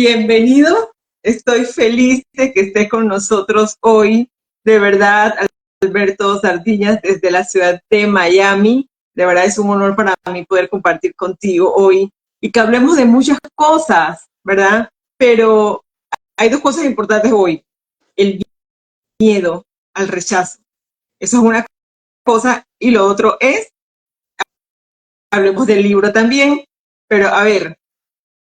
Bienvenido. Estoy feliz de que esté con nosotros hoy. De verdad, Alberto Sardiñas, desde la ciudad de Miami. De verdad es un honor para mí poder compartir contigo hoy y que hablemos de muchas cosas, ¿verdad? Pero hay dos cosas importantes hoy. El miedo al rechazo. Eso es una cosa. Y lo otro es, hablemos del libro también. Pero a ver,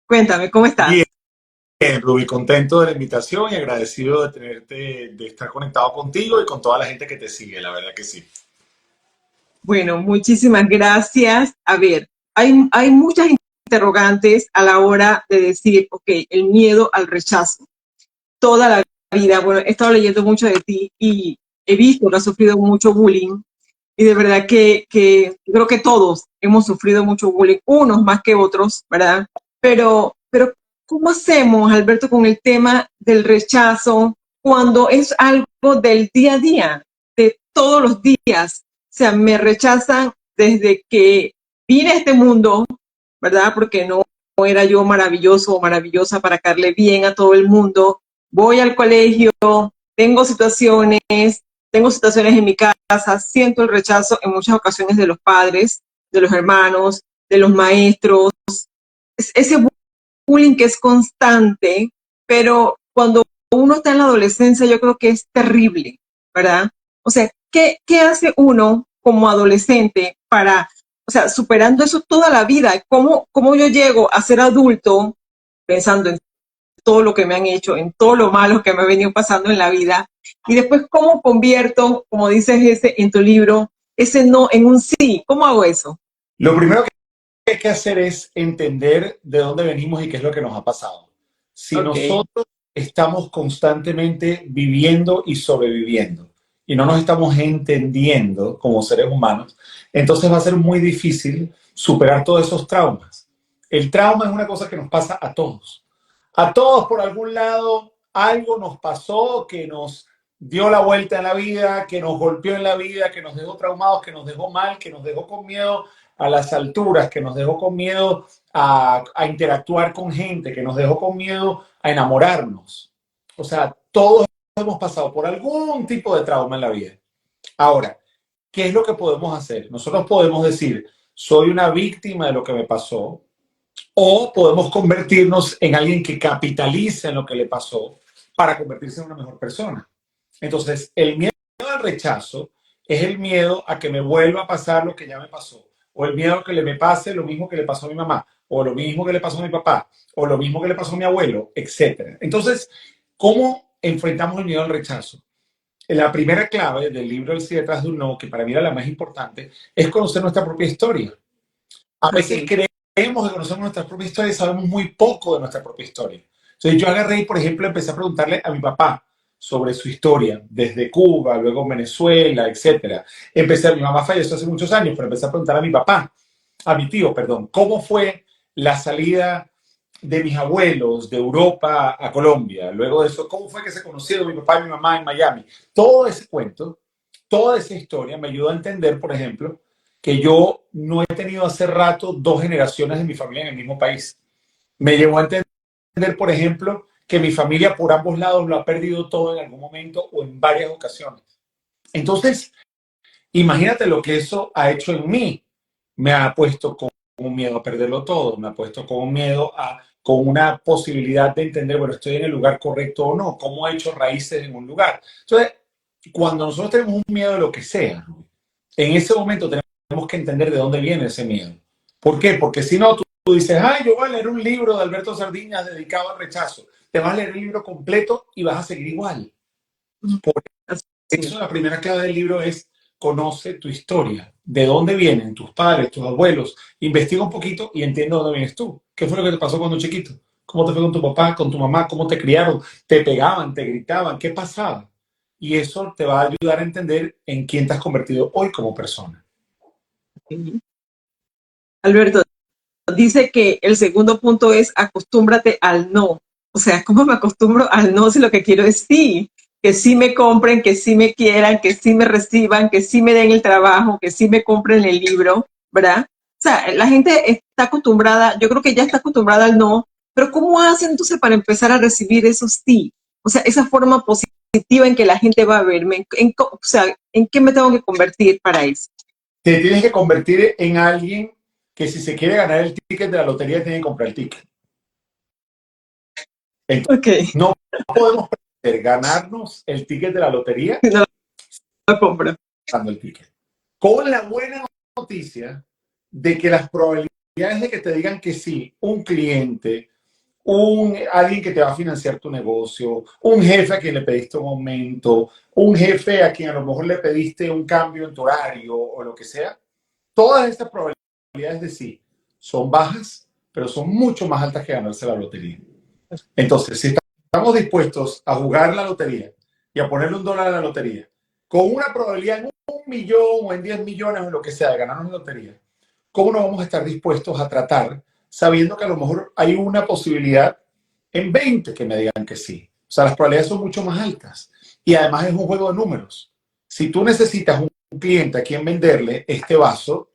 cuéntame, ¿cómo Bien, estás? Ruby, contento de la invitación y agradecido de tenerte, de estar conectado contigo y con toda la gente que te sigue, la verdad que sí. Bueno, muchísimas gracias. A ver, hay muchas interrogantes a la hora de decir, ok, el miedo al rechazo. Toda la vida, bueno, he estado leyendo mucho de ti y he visto que has sufrido mucho bullying y de verdad que creo que todos hemos sufrido mucho bullying, unos más que otros, ¿verdad? Pero ¿cómo hacemos, Alberto, con el tema del rechazo cuando es algo del día a día, de todos los días? O sea, me rechazan desde que vine a este mundo, ¿verdad? Porque no era yo maravilloso o maravillosa para caerle bien a todo el mundo. Voy al colegio, tengo situaciones, tengo situaciones en mi casa, siento el rechazo en muchas ocasiones de los padres, de los hermanos, de los maestros. Ese bullying que es constante, pero cuando uno está en la adolescencia yo creo que es terrible, ¿verdad? O sea, ¿qué hace uno como adolescente para, o sea, superando eso toda la vida? ¿Cómo yo llego a ser adulto pensando en todo lo que me han hecho, en todo lo malo que me ha venido pasando en la vida? Y después, ¿cómo convierto, como dices ese en tu libro, ese no en un sí? ¿Cómo hago eso? Lo primero que hay que hacer es entender de dónde venimos y qué es lo que nos ha pasado. Si Ok. nosotros estamos constantemente viviendo y sobreviviendo y no nos estamos entendiendo como seres humanos, entonces va a ser muy difícil superar todos esos traumas. El trauma es una cosa que nos pasa a todos. A todos por algún lado algo nos pasó que nos dio la vuelta en la vida, que nos golpeó en la vida, que nos dejó traumados, que nos dejó mal, que nos dejó con miedo a las alturas, que nos dejó con miedo a interactuar con gente, que nos dejó con miedo a enamorarnos. O sea, todos hemos pasado por algún tipo de trauma en la vida. Ahora, ¿qué es lo que podemos hacer? Nosotros podemos decir, soy una víctima de lo que me pasó, o podemos convertirnos en alguien que capitaliza en lo que le pasó para convertirse en una mejor persona. Entonces, el miedo al rechazo es el miedo a que me vuelva a pasar lo que ya me pasó, o el miedo a que le me pase lo mismo que le pasó a mi mamá, o lo mismo que le pasó a mi papá, o lo mismo que le pasó a mi abuelo, etc. Entonces, ¿cómo enfrentamos el miedo al rechazo? La primera clave del libro El sí detrás de un no, que para mí era la más importante, es conocer nuestra propia historia. A veces Ok. creemos que conocemos nuestra propia historia y sabemos muy poco de nuestra propia historia. Entonces yo agarré y, por ejemplo, empecé a preguntarle a mi papá sobre su historia, desde Cuba, luego Venezuela, etcétera. Mi mamá falleció hace muchos años, pero empecé a preguntar a mi papá, a mi tío, perdón, cómo fue la salida de mis abuelos de Europa a Colombia. Luego de eso, cómo fue que se conocieron mi papá y mi mamá en Miami. Todo ese cuento, toda esa historia me ayudó a entender, por ejemplo, que yo no he tenido hace rato dos generaciones de mi familia en el mismo país. Me llevó a entender, por ejemplo, que mi familia por ambos lados lo ha perdido todo en algún momento o en varias ocasiones. Entonces, imagínate lo que eso ha hecho en mí. Me ha puesto con un miedo a perderlo todo, me ha puesto con un miedo con una posibilidad de entender, bueno, estoy en el lugar correcto o no, cómo he hecho raíces en un lugar. Entonces, cuando nosotros tenemos un miedo de lo que sea, en ese momento tenemos que entender de dónde viene ese miedo. ¿Por qué? Porque si no, tú dices, ay, yo voy a leer un libro de Alberto Sardiñas dedicado al rechazo. Te vas a leer el libro completo y vas a seguir igual. Por Así. eso la primera clave del libro es conoce tu historia. ¿De dónde vienen tus padres, tus abuelos? Investiga un poquito y entiende dónde vienes tú. ¿Qué fue lo que te pasó cuando chiquito? ¿Cómo te fue con tu papá, con tu mamá? ¿Cómo te criaron? ¿Te pegaban, te gritaban? ¿Qué pasaba? Y eso te va a ayudar a entender en quién te has convertido hoy como persona. Alberto, dice que el segundo punto es acostúmbrate al no. O sea, ¿cómo me acostumbro al no si lo que quiero es sí? Que sí me compren, que sí me quieran, que sí me reciban, que sí me den el trabajo, que sí me compren el libro, ¿verdad? O sea, la gente está acostumbrada, yo creo que ya está acostumbrada al no, Pero ¿cómo hacen entonces para empezar a recibir esos sí? O sea, esa forma positiva en que la gente va a verme, o sea, ¿en qué me tengo que convertir para eso? Te tienes que convertir en alguien que si se quiere ganar el ticket de la lotería tiene que comprar el ticket. Entonces, Ok, no podemos pretender ganarnos el ticket de la lotería no lo compro. dando el ticket. Con la buena noticia de que las probabilidades de que te digan que sí, un cliente, alguien que te va a financiar tu negocio, un jefe a quien le pediste un aumento, un jefe a quien a lo mejor le pediste un cambio en tu horario o lo que sea, todas estas probabilidades de sí son bajas, pero son mucho más altas que ganarse la lotería. Entonces, si estamos dispuestos a jugar la lotería y a ponerle $1 a la lotería, con una probabilidad en 1.000.000 o en 10 millones o en lo que sea de ganarnos la lotería, ¿cómo no vamos a estar dispuestos a tratar sabiendo que a lo mejor hay una posibilidad en 20 que me digan que sí? O sea, las probabilidades son mucho más altas. Y además es un juego de números. Si tú necesitas un cliente a quien venderle este vaso,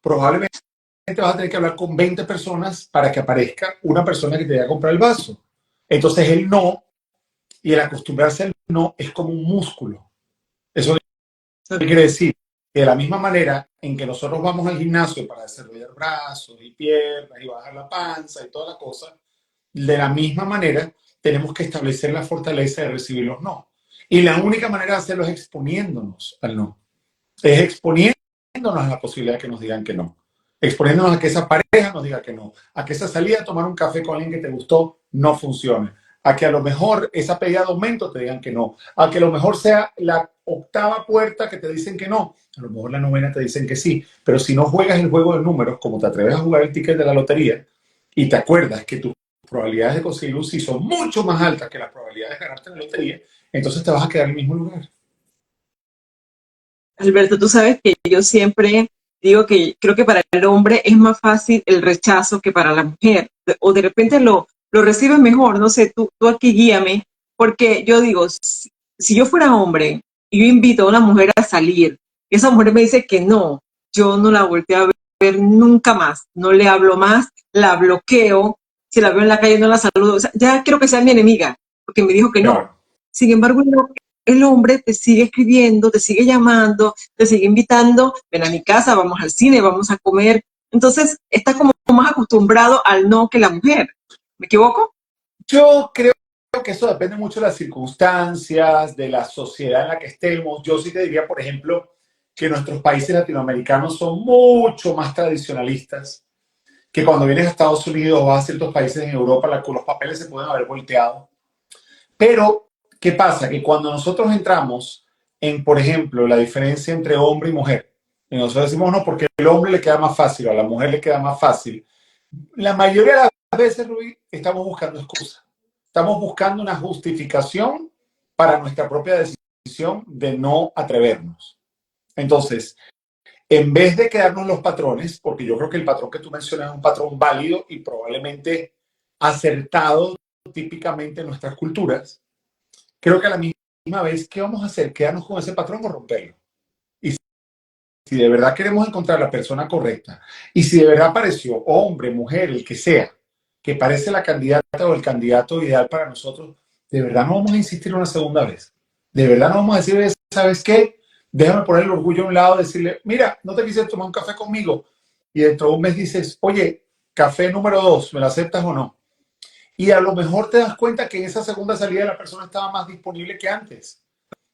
probablemente vas a tener que hablar con 20 personas para que aparezca una persona que te vaya a comprar el vaso. Entonces el no y el acostumbrarse al no es como un músculo. Eso quiere decir que de la misma manera en que nosotros vamos al gimnasio para desarrollar brazos y piernas y bajar la panza y toda la cosa, de la misma manera tenemos que establecer la fortaleza de recibir los no. Y la única manera de hacerlo es exponiéndonos al no. Es exponiéndonos a la posibilidad de que nos digan que no. Exponiéndonos a que esa pareja nos diga que no. A que esa salida a tomar un café con alguien que te gustó no funcione. A que a lo mejor esa pedida de aumento te digan que no. A que a lo mejor sea la octava puerta que te dicen que no. A lo mejor la novena te dicen que sí. Pero si no juegas el juego de números, como te atreves a jugar el ticket de la lotería y te acuerdas que tus probabilidades de conseguir un sí son mucho más altas que las probabilidades de ganarte la lotería, entonces te vas a quedar en el mismo lugar. Alberto, tú sabes que yo siempre digo que creo que para el hombre es más fácil el rechazo que para la mujer, o de repente lo recibes mejor, no sé, tú aquí guíame, porque yo digo, si yo fuera hombre y yo invito a una mujer a salir, y esa mujer me dice que no, yo no la volteo a ver nunca más, no le hablo más, la bloqueo, si la veo en la calle no la saludo, o sea, ya quiero que sea mi enemiga, porque me dijo que no. Claro. Sin embargo, el hombre te sigue escribiendo, te sigue llamando, te sigue invitando, ven a mi casa, vamos al cine, vamos a comer. Entonces, está como más acostumbrado al no que la mujer. ¿Me equivoco? Yo creo que eso depende mucho de las circunstancias, de la sociedad en la que estemos. Yo sí te diría, por ejemplo, que nuestros países latinoamericanos son mucho más tradicionalistas, que cuando vienes a Estados Unidos o a ciertos países en Europa, los papeles se pueden haber volteado. Pero, ¿qué pasa? Que cuando nosotros entramos en, por ejemplo, la diferencia entre hombre y mujer, y nosotros decimos, no, porque al hombre le queda más fácil o a la mujer le queda más fácil, la mayoría de las veces, Rubí, estamos buscando excusas. Estamos buscando una justificación para nuestra propia decisión de no atrevernos. Entonces, en vez de quedarnos los patrones, porque yo creo que el patrón que tú mencionas es un patrón válido y probablemente acertado típicamente en nuestras culturas, creo que a la misma vez, ¿qué vamos a hacer? ¿Quedarnos con ese patrón o romperlo? Y si de verdad queremos encontrar la persona correcta, y si de verdad pareció hombre, mujer, el que sea, que parece la candidata o el candidato ideal para nosotros, de verdad no vamos a insistir una segunda vez. De verdad no vamos a decir, ¿sabes qué? Déjame poner el orgullo a un lado, decirle, mira, no te quisiste tomar un café conmigo. Y dentro de un mes dices, oye, café número 2, ¿me lo aceptas o no? Y a lo mejor te das cuenta que en esa segunda salida la persona estaba más disponible que antes,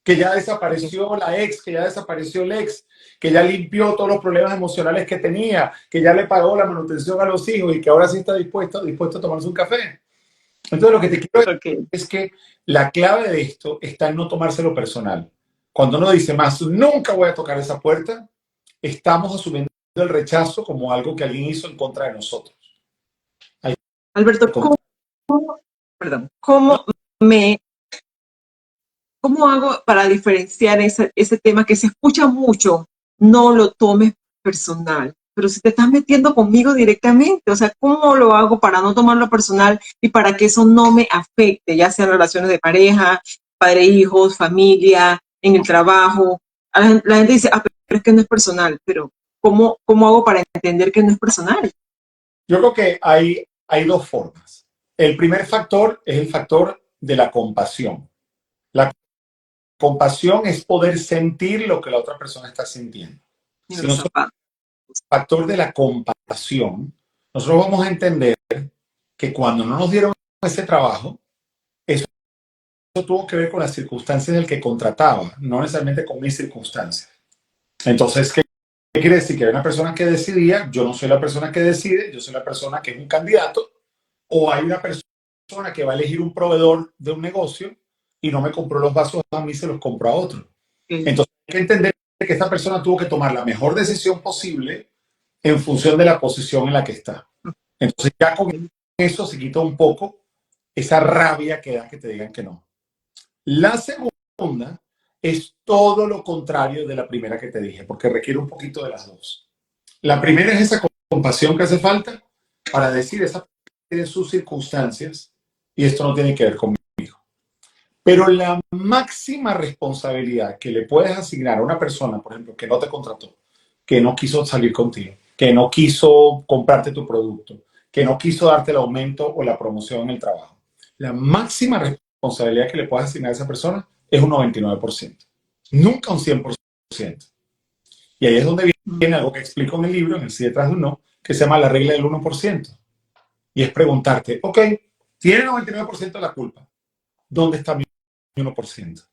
que ya desapareció la ex, que ya desapareció el ex, que ya limpió todos los problemas emocionales que tenía, que ya le pagó la manutención a los hijos y que ahora sí está dispuesto a tomarse un café. Entonces lo que te quiero decir Okay. es que la clave de esto está en no tomárselo personal. Cuando uno dice más, nunca voy a tocar esa puerta, estamos asumiendo el rechazo como algo que alguien hizo en contra de nosotros. Alberto, perdón, me, ¿cómo hago para diferenciar ese tema que se escucha mucho? No lo tomes personal. Pero si te estás metiendo conmigo directamente, o sea, ¿cómo lo hago para no tomarlo personal y para que eso no me afecte, ya sean relaciones de pareja, padre, hijos, familia, en el trabajo? La gente dice, ah, pero es que no es personal, pero ¿cómo hago para entender que no es personal? Yo creo que hay dos formas. El primer factor es el factor de la compasión. La compasión es poder sentir lo que la otra persona está sintiendo. Si nosotros, el factor de la compasión, nosotros vamos a entender que cuando no nos dieron ese trabajo, eso tuvo que ver con las circunstancias del que contrataba, no necesariamente con mis circunstancias. Entonces, ¿qué quiere decir? Que hay una persona que decidía, yo no soy la persona que decide, yo soy la persona que es un candidato, o hay una persona que va a elegir un proveedor de un negocio y no me compró los vasos a mí, se los compró a otro. Entonces, hay que entender que esta persona tuvo que tomar la mejor decisión posible en función de la posición en la que está. Entonces, ya con eso se quita un poco esa rabia que da que te digan que no. La segunda es todo lo contrario de la primera que te dije, porque requiere un poquito de las dos. La primera es esa compasión que hace falta para decir, esa persona tiene sus circunstancias y esto no tiene que ver conmigo. Pero la máxima responsabilidad que le puedes asignar a una persona, por ejemplo, que no te contrató, que no quiso salir contigo, que no quiso comprarte tu producto, que no quiso darte el aumento o la promoción en el trabajo, la máxima responsabilidad que le puedes asignar a esa persona es un 99%, nunca un 100%. Y ahí es donde viene algo que explico en el libro, en el Sí detrás de un no, que se llama la regla del 1%. Y es preguntarte, ok, tiene 99% de la culpa, ¿dónde está mi 1%?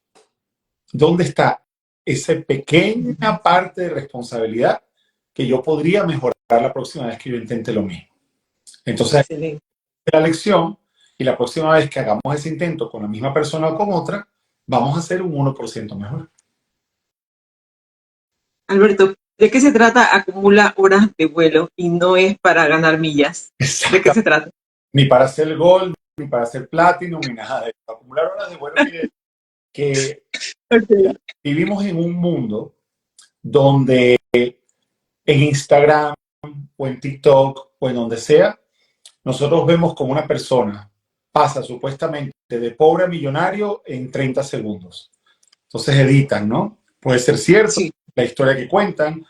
¿Dónde está esa pequeña parte de responsabilidad que yo podría mejorar la próxima vez que yo intente lo mismo? Entonces, la lección, y la próxima vez que hagamos ese intento con la misma persona o con otra, vamos a hacer un 1% mejor. Alberto, ¿de qué se trata Acumula Horas de Vuelo y no es para ganar millas? ¿De qué se trata? Ni para hacer Gold, ni para hacer Platinum, ni nada de eso. Acumular horas de vuelo quiere decir que vivimos en un mundo donde en Instagram o en TikTok o en donde sea, nosotros vemos como una persona pasa supuestamente de pobre a millonario en 30 segundos. Entonces editan, ¿no? Puede ser cierto, sí, la historia que cuentan,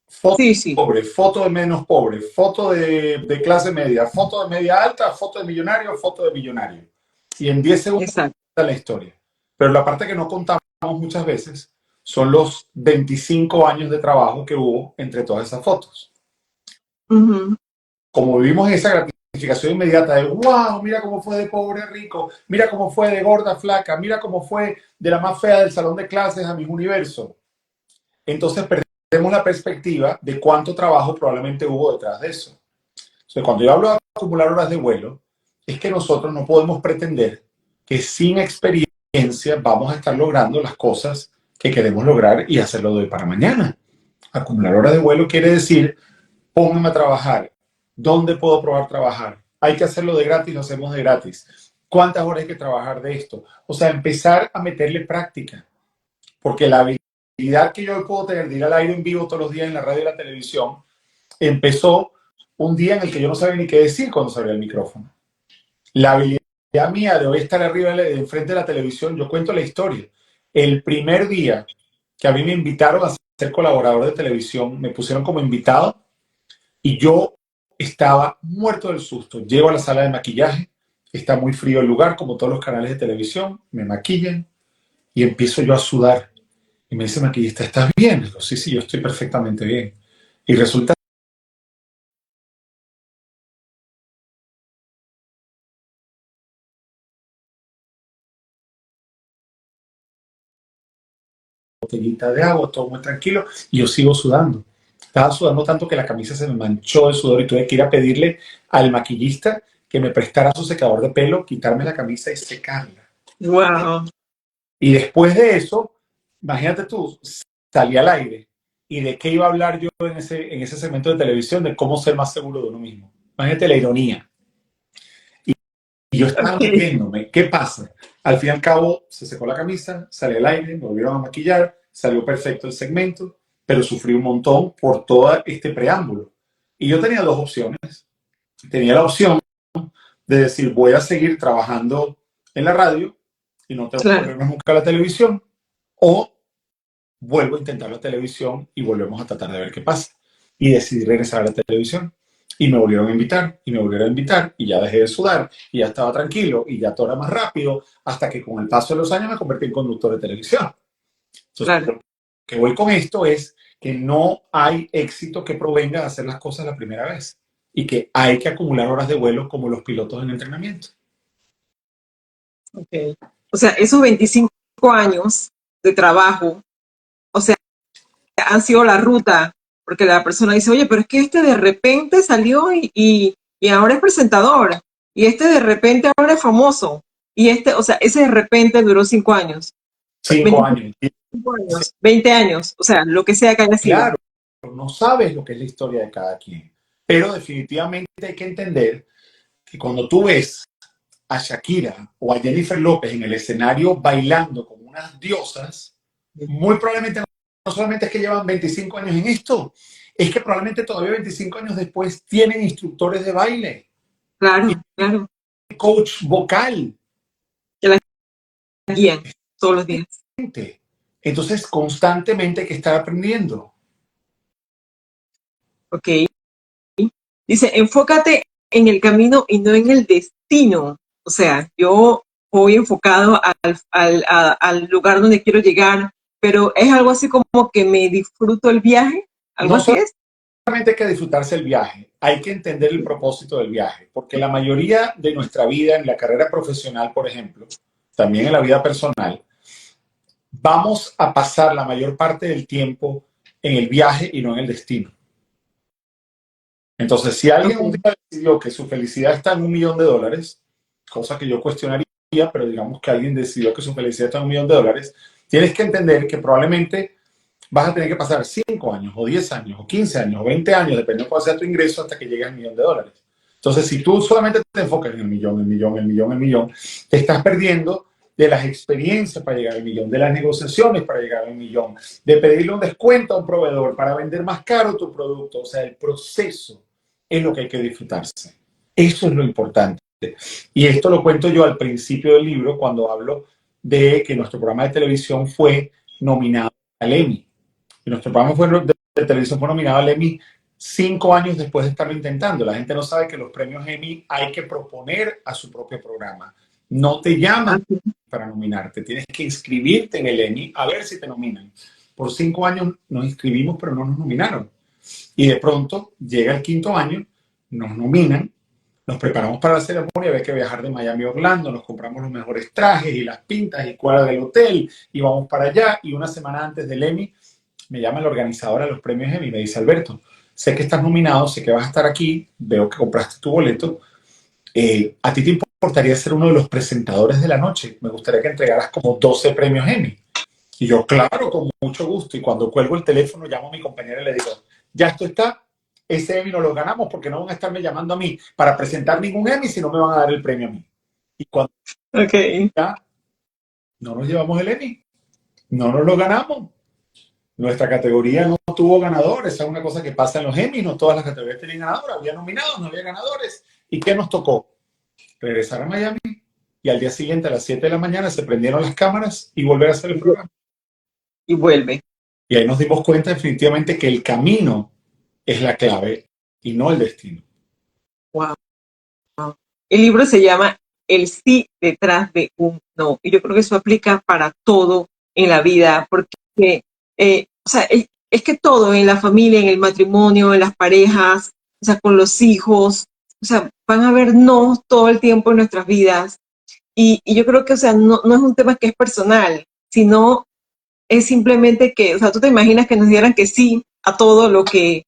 foto de pobre, foto de menos pobre, foto de clase media, foto de media alta, foto de millonario, foto de millonario. Y en 10 segundos está la historia. Pero la parte que no contamos muchas veces son los 25 años de trabajo que hubo entre todas esas fotos. Como vivimos en esa gratificación inmediata de wow, mira cómo fue de pobre a rico, mira cómo fue de gorda a flaca, mira cómo fue de la más fea del salón de clases a mi universo. Entonces perdemos la perspectiva de cuánto trabajo probablemente hubo detrás de eso. Entonces, cuando yo hablo de acumular horas de vuelo, es que nosotros no podemos pretender que sin experiencia vamos a estar logrando las cosas que queremos lograr y hacerlo de hoy para mañana. Acumular horas de vuelo quiere decir, pónganme a trabajar. ¿Dónde puedo probar trabajar? Hay que hacerlo de gratis, lo hacemos de gratis. ¿Cuántas horas hay que trabajar de esto? O sea, empezar a meterle práctica. Porque la habilidad que yo puedo tener de ir al aire en vivo todos los días en la radio y la televisión empezó un día en el que yo no sabía ni qué decir cuando se abría el micrófono. La habilidad mía de hoy estar arriba de frente de la televisión, yo cuento la historia. El primer día que a mí me invitaron a ser colaborador de televisión, me pusieron como invitado y yo estaba muerto del susto. Llego a la sala de maquillaje, está muy frío el lugar, como todos los canales de televisión, me maquillan y empiezo yo a sudar. Y me dice el maquillista, ¿estás bien? Digo, sí, yo estoy perfectamente bien. Y resulta botellita de agua, todo muy tranquilo, y yo sigo sudando. Estaba sudando tanto que la camisa se me manchó de sudor y tuve que ir a pedirle al maquillista que me prestara su secador de pelo, quitarme la camisa y secarla. Wow. Y después de eso, imagínate tú, salí al aire. ¿Y de qué iba a hablar yo en ese segmento de televisión? De cómo ser más seguro de uno mismo. Imagínate la ironía. Y yo estaba viéndome, ¿qué pasa? Al fin y al cabo, se secó la camisa, salí al aire, me volvieron a maquillar, salió perfecto el segmento, pero sufrí un montón por todo este preámbulo. Y yo tenía dos opciones. Tenía la opción de decir, voy a seguir trabajando en la radio y no tengo que volverme nunca a la televisión, o vuelvo a intentar la televisión y volvemos a tratar de ver qué pasa. Y decidí regresar a la televisión. Y me volvieron a invitar, y me volvieron a invitar, y ya dejé de sudar, y ya estaba tranquilo, y ya todo era más rápido, hasta que con el paso de los años me convertí en conductor de televisión. Entonces, claro. lo que voy con esto es que no hay éxito que provenga de hacer las cosas la primera vez, y que hay que acumular horas de vuelo como los pilotos en entrenamiento. Okay. O sea, esos 25 años de trabajo, o sea, han sido la ruta, porque la persona dice, oye, pero es que este de repente salió y ahora es presentador, y este de repente ahora es famoso, y este, o sea, ese de repente duró 5 años, 5 años. 25 años, 20 años, o sea, lo que sea que haya sido. Claro, no sabes lo que es la historia de cada quien, pero definitivamente hay que entender que cuando tú ves a Shakira o a Jennifer López en el escenario bailando como unas diosas, muy probablemente no solamente es que llevan 25 años en esto, es que probablemente todavía 25 años después tienen instructores de baile y Claro, claro, coach vocal. que la guían todos los días. Entonces, constantemente hay que estar aprendiendo. Ok. Dice, enfócate en el camino y no en el destino. O sea, yo voy enfocado al lugar donde quiero llegar, pero es algo así como que me disfruto el viaje, algo No así es. solamente hay que disfrutarse el viaje, hay que entender el propósito del viaje, porque la mayoría de nuestra vida en la carrera profesional, por ejemplo, también en la vida personal, vamos a pasar la mayor parte del tiempo en el viaje y no en el destino. Entonces, si alguien un Okay. día decidió que su felicidad está en $1.000.000, cosa que yo cuestionaría, pero digamos que alguien decidió que su felicidad está en $1.000.000, tienes que entender que probablemente vas a tener que pasar 5 años, o 10 años, o 15 años, o 20 años, dependiendo de cuál sea tu ingreso, hasta que llegues al $1.000.000. Entonces, si tú solamente te enfocas en el millón, el millón, el millón, el millón, te estás perdiendo de las experiencias para llegar al millón, de las negociaciones para llegar al millón, de pedirle un descuento a un proveedor para vender más caro tu producto. O sea, el proceso es lo que hay que disfrutarse. Eso es lo importante. Y esto lo cuento yo al principio del libro cuando hablo de que nuestro programa de televisión fue nominado al Emmy. Y nuestro programa de televisión fue nominado al Emmy 5 años después de estarlo intentando. La gente no sabe que los premios Emmy hay que proponer a su propio programa. No te llaman Así. para nominarte. Tienes que inscribirte en el Emmy a ver si te nominan. Por 5 años nos inscribimos, pero no nos nominaron. Y de pronto llega el quinto año, nos nominan, nos preparamos para la ceremonia, había que viajar de Miami a Orlando, nos compramos los mejores trajes y las pintas y cuadra del hotel y vamos para allá. Y una semana antes del Emmy me llama la organizadora de los premios Emmy y me dice, Alberto, sé que estás nominado, sé que vas a estar aquí, veo que compraste tu boleto, ¿a ti te importaría ser uno de los presentadores de la noche? Me gustaría que entregaras como 12 premios Emmy. Y yo, claro, con mucho gusto. Y cuando cuelgo el teléfono, llamo a mi compañera y le digo, ya esto está, ese Emmy no lo ganamos porque no van a estarme llamando a mí para presentar ningún Emmy si no me van a dar el premio a mí. Y cuando Ok. ya no nos llevamos el Emmy, no nos lo ganamos. Nuestra categoría no tuvo ganadores, esa es una cosa que pasa en los Emmys, no todas las categorías tienen ganadores, había nominados, no había ganadores. ¿Y qué nos tocó? Regresar a Miami y al día siguiente a las 7 de la mañana se prendieron las cámaras y volver a hacer el programa. Y vuelve. Y ahí nos dimos cuenta definitivamente que el camino es la clave y no el destino. Wow. El libro se llama El sí detrás de un no. Y yo creo que eso aplica para todo en la vida, porque, o sea, es que todo en la familia, en el matrimonio, en las parejas, o sea, con los hijos, o sea, van a haber no todo el tiempo en nuestras vidas. Y yo creo que, o sea, no es un tema que es personal, sino es simplemente que, o sea, tú te imaginas que nos dieran que sí a todo lo que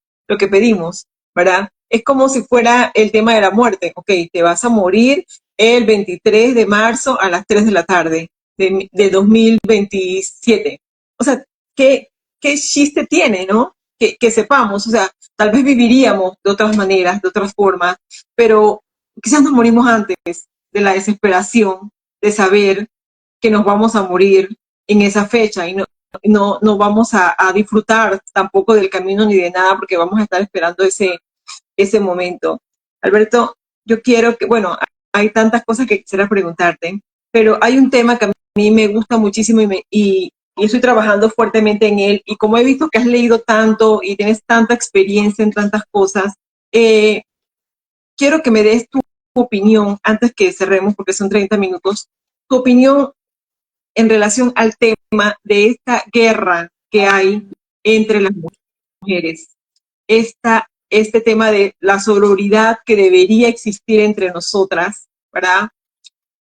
pedimos, ¿verdad? Es como si fuera el tema de la muerte. Ok, te vas a morir el 23 de marzo a las 3 de la tarde de 2027. O sea, ¿qué chiste tiene, no? Que sepamos, o sea, tal vez viviríamos de otras maneras, de otras formas, pero quizás nos morimos antes de la desesperación de saber que nos vamos a morir en esa fecha y no vamos a disfrutar tampoco del camino ni de nada porque vamos a estar esperando ese momento. Alberto, yo quiero que, bueno, hay tantas cosas que quisiera preguntarte, pero hay un tema que a mí me gusta muchísimo y estoy trabajando fuertemente en él, y como he visto que has leído tanto y tienes tanta experiencia en tantas cosas, quiero que me des tu opinión antes que cerremos, porque son 30 minutos, tu opinión en relación al tema de esta guerra que hay entre las mujeres, este tema de la sororidad que debería existir entre nosotras, ¿verdad?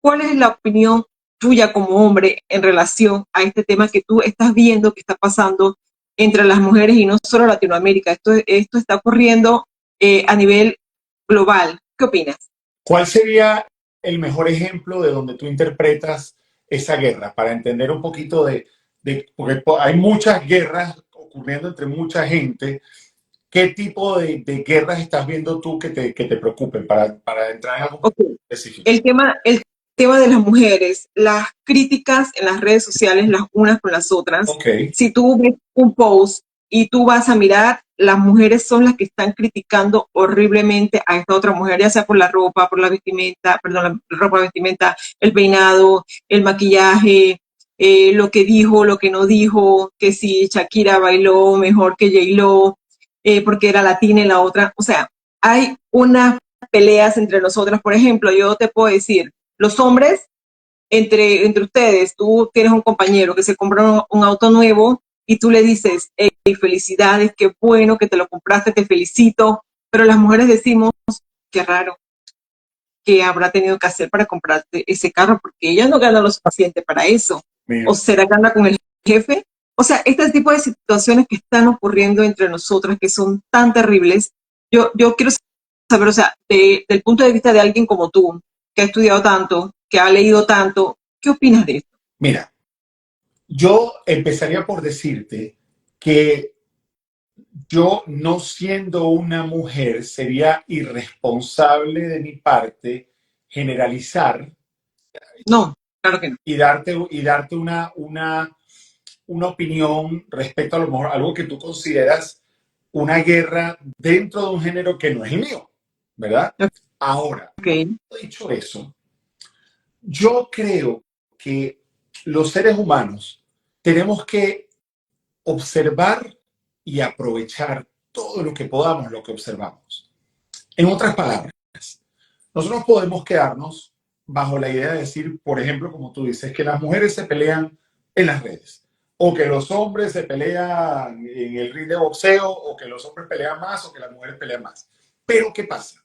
¿Cuál es la opinión tuya como hombre en relación a este tema que tú estás viendo que está pasando entre las mujeres y no solo Latinoamérica? Esto está ocurriendo a nivel global. ¿Qué opinas? ¿Cuál sería el mejor ejemplo de donde tú interpretas esa guerra? Para entender un poquito porque hay muchas guerras ocurriendo entre mucha gente. ¿Qué tipo de guerras estás viendo tú que te preocupen para entrar en algo Okay. específico? El tema de las mujeres, las críticas en las redes sociales las unas con las otras. Okay. Si tú ves un post y tú vas a mirar, las mujeres son las que están criticando horriblemente a esta otra mujer, ya sea por la ropa, por la vestimenta, perdón, la ropa, vestimenta, el peinado, el maquillaje, lo que dijo, lo que no dijo, que si Shakira bailó mejor que J-Lo, porque era latina y la otra. O sea, hay unas peleas entre nosotras. Por ejemplo, yo te puedo decir, los hombres, entre ustedes, tú tienes un compañero que se compró un auto nuevo y tú le dices, hey, felicidades, qué bueno que te lo compraste, te felicito, pero las mujeres decimos, qué raro, que habrá tenido que hacer para comprarte ese carro, porque ella no gana lo suficiente para eso. Mira. ¿O será que anda con el jefe? O sea, este tipo de situaciones que están ocurriendo entre nosotras, que son tan terribles, yo quiero saber, o sea, del punto de vista de alguien como tú, que ha estudiado tanto, que ha leído tanto, ¿qué opinas de esto? Mira, yo empezaría por decirte que yo, no siendo una mujer, sería irresponsable de mi parte generalizar No, claro que no. y darte una opinión respecto a lo mejor algo que tú consideras una guerra dentro de un género que no es el mío, ¿verdad? Ahora, Okay. dicho eso, yo creo que los seres humanos tenemos que observar y aprovechar todo lo que podamos, lo que observamos. En otras palabras, nosotros podemos quedarnos bajo la idea de decir, por ejemplo, como tú dices, que las mujeres se pelean en las redes, o que los hombres se pelean en el ring de boxeo, o que los hombres pelean más, o que las mujeres pelean más. Pero, ¿qué pasa?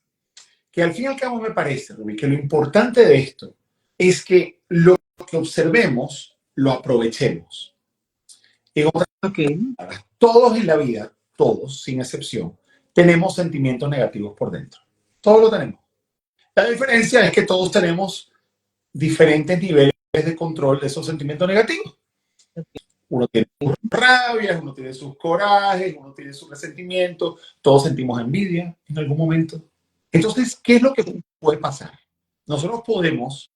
Que al fin y al cabo me parece, Rubí, que lo importante de esto es que lo que observemos lo aprovechemos. En otras Okay. palabras, todos en la vida, todos, sin excepción, tenemos sentimientos negativos por dentro. Todos lo tenemos. La diferencia es que todos tenemos diferentes niveles de control de esos sentimientos negativos. Uno tiene sus rabias, uno tiene sus corajes, uno tiene sus resentimientos, todos sentimos envidia en algún momento. Entonces, ¿qué es lo que puede pasar? Nosotros podemos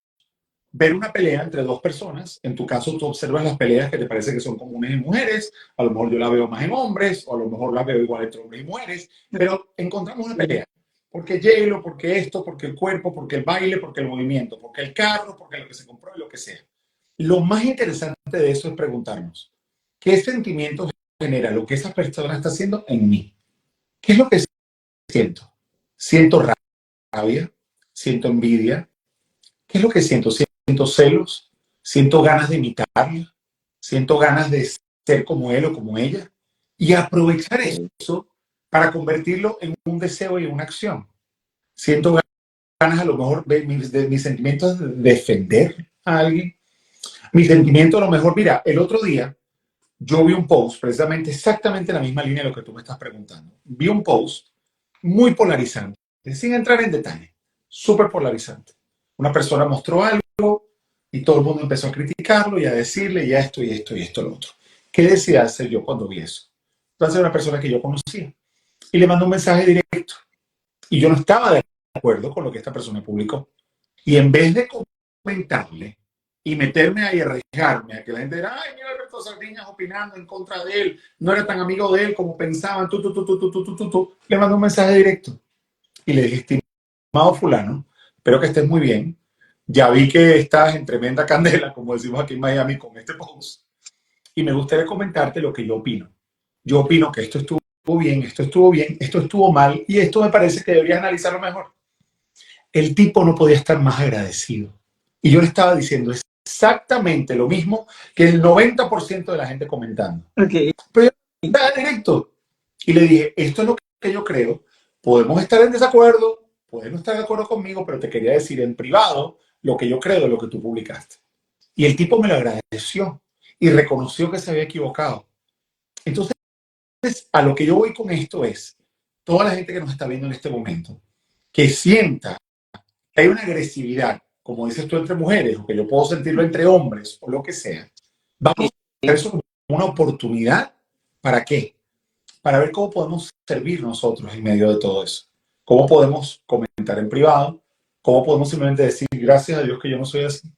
ver una pelea entre dos personas. En tu caso, tú observas las peleas que te parece que son comunes en mujeres. A lo mejor yo la veo más en hombres, o a lo mejor la veo igual entre hombres y mujeres. Pero encontramos una pelea. Porque J-Lo, porque esto, porque el cuerpo, porque el baile, porque el movimiento, porque el carro, porque lo que se compró y lo que sea. Lo más interesante de eso es preguntarnos, ¿qué sentimientos genera lo que esa persona está haciendo en mí? ¿Qué es lo que siento? ¿Siento rabia? ¿Siento envidia? ¿Qué es lo que siento? ¿Siento celos? ¿Siento ganas de imitarla? ¿Siento ganas de ser como él o como ella? Y aprovechar eso para convertirlo en un deseo y en una acción. Siento ganas a lo mejor de mis sentimientos de defender a alguien. Mi sentimiento a lo mejor, mira, el otro día yo vi un post, precisamente exactamente en la misma línea de lo que tú me estás preguntando. Vi un post muy polarizante, sin entrar en detalle, súper polarizante. Una persona mostró algo y todo el mundo empezó a criticarlo y a decirle ya esto y esto y esto y lo otro. ¿Qué decía hacer yo cuando vi eso? Entonces era una persona que yo conocía y le mandó un mensaje directo y yo no estaba de acuerdo con lo que esta persona publicó. Y en vez de comentarle y meterme ahí, arriesgarme a que la gente diga, ay, mira Alberto Sardiñas opinando en contra de él, no era tan amigo de él como pensaban, le mandó un mensaje directo y le dije, estimado fulano, espero que estés muy bien, ya vi que estás en tremenda candela, como decimos aquí en Miami, con este post, y me gustaría comentarte lo que yo opino. Yo opino que esto estuvo bien, esto estuvo bien, esto estuvo mal, y esto me parece que deberías analizarlo mejor. el tipo no podía estar más agradecido. Y yo le estaba diciendo exactamente lo mismo que el 90% de la gente comentando. Ok. Pero yo estaba directo y le dije, esto es lo que yo creo, podemos estar en desacuerdo, puedes no estar de acuerdo conmigo, pero te quería decir en privado lo que yo creo de lo que tú publicaste. Y el tipo me lo agradeció y reconoció que se había equivocado. Entonces, a lo que yo voy con esto es, toda la gente que nos está viendo en este momento, que sienta que hay una agresividad, como dices tú, entre mujeres, o que yo puedo sentirlo entre hombres, o lo que sea, vamos a ver eso como una oportunidad. ¿Para qué? Para ver cómo podemos servir nosotros en medio de todo eso. Cómo podemos comentar en privado, cómo podemos simplemente decir gracias a Dios que yo no soy así,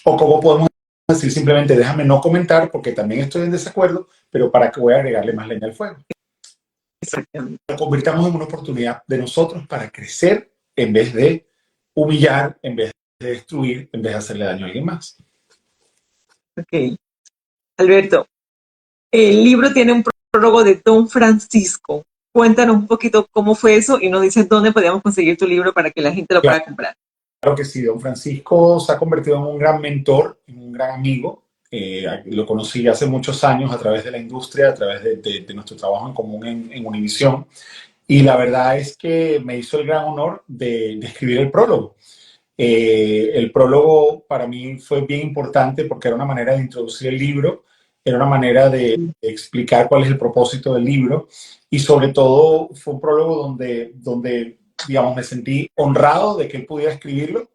o cómo podemos decir simplemente déjame no comentar porque también estoy en desacuerdo, pero para que voy a agregarle más leña al fuego. Exactamente. Lo convirtamos en una oportunidad de nosotros para crecer en vez de humillar, en vez de destruir, en vez de hacerle daño a alguien más. Ok. Alberto, el libro tiene un prólogo de Don Francisco. Cuéntanos un poquito cómo fue eso y nos dices dónde podemos conseguir tu libro para que la gente lo pueda comprar. Claro que sí, don Francisco se ha convertido en un gran mentor, en un gran amigo. Lo conocí hace muchos años a través de la industria, a través de nuestro trabajo en común en Univisión. Y la verdad es que me hizo el gran honor de escribir el prólogo. El prólogo para mí fue bien importante porque era una manera de introducir el libro, era una manera de explicar cuál es el propósito del libro y sobre todo fue un prólogo donde digamos, me sentí honrado de que él pudiera escribirlo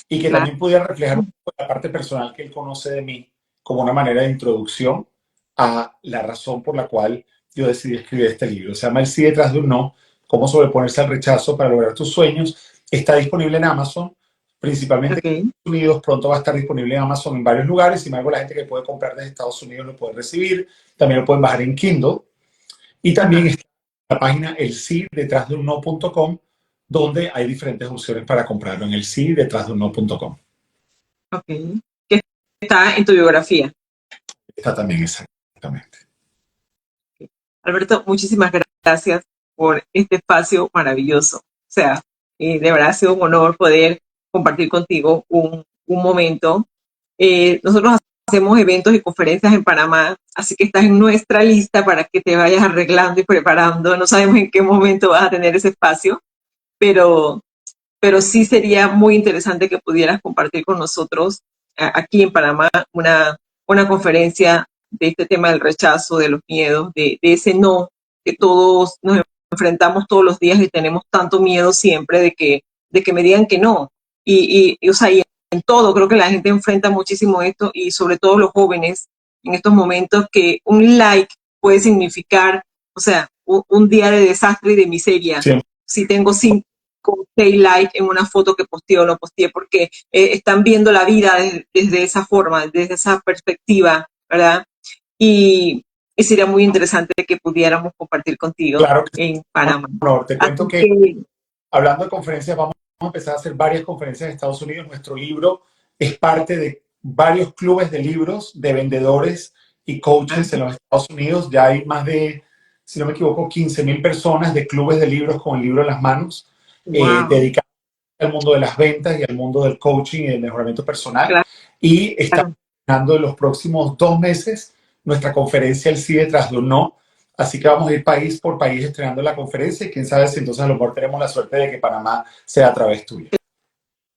y que también pudiera reflejar la parte personal que él conoce de mí como una manera de introducción a la razón por la cual yo decidí escribir este libro. Se llama El sí detrás de un no, cómo sobreponerse al rechazo para lograr tus sueños. Está disponible en Amazon, principalmente en Estados Unidos. Pronto va a estar disponible en Amazon en varios lugares. Sin embargo, la gente que puede comprar desde Estados Unidos lo puede recibir. También lo pueden bajar en Kindle. Y también está la página elsidetrasdeuno.com, donde hay diferentes opciones para comprarlo en elsidetrasdeuno.com. Ok. Que está en tu biografía. Está también, exactamente. Alberto, muchísimas gracias por este espacio maravilloso. O sea, de verdad ha sido un honor poder compartir contigo un momento. Nosotros hacemos eventos y conferencias en Panamá, así que estás en nuestra lista para que te vayas arreglando y preparando. No sabemos en qué momento vas a tener ese espacio, pero sí sería muy interesante que pudieras compartir con nosotros aquí en Panamá una conferencia de este tema del rechazo, de los miedos, de ese no que todos nos enfrentamos todos los días y tenemos tanto miedo siempre de que me digan que no. O sea, y en todo, creo que la gente enfrenta muchísimo esto y sobre todo los jóvenes en estos momentos que un like puede significar, o sea, un día de desastre y de miseria. Sí. Si tengo 5 like en una foto que posteé o no posteé, porque están viendo la vida desde esa forma, desde esa perspectiva, ¿verdad? Y sería muy interesante que pudiéramos compartir contigo Claro que en Panamá. no, te cuento que hablando de conferencias, vamos a empezar a hacer varias conferencias en Estados Unidos. Nuestro libro es parte de varios clubes de libros de vendedores y coaches en los Estados Unidos. Ya hay más de, si no me equivoco, 15,000 personas de clubes de libros con el libro en las manos, dedicados al mundo de las ventas y al mundo del coaching y del mejoramiento personal. Claro. Y estamos terminando en los próximos 2 meses nuestra conferencia El sí detrás de un no. Así que vamos a ir país por país estrenando la conferencia y quién sabe si entonces a lo mejor tenemos la suerte de que Panamá sea a través tuya.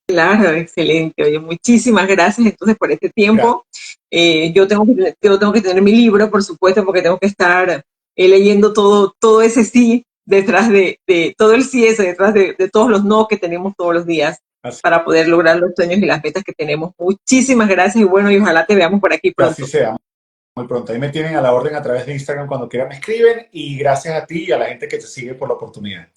Claro, excelente. Oye, muchísimas gracias entonces por este tiempo. Yo tengo que tener mi libro, por supuesto, porque tengo que estar leyendo todo ese sí detrás de todo el sí ese, detrás de todos los no que tenemos todos los días para poder lograr los sueños y las metas que tenemos. Muchísimas gracias y bueno, y ojalá te veamos por aquí pronto. Así sea, muy pronto. Ahí me tienen a la orden a través de Instagram cuando quieran me escriben y gracias a ti y a la gente que te sigue por la oportunidad.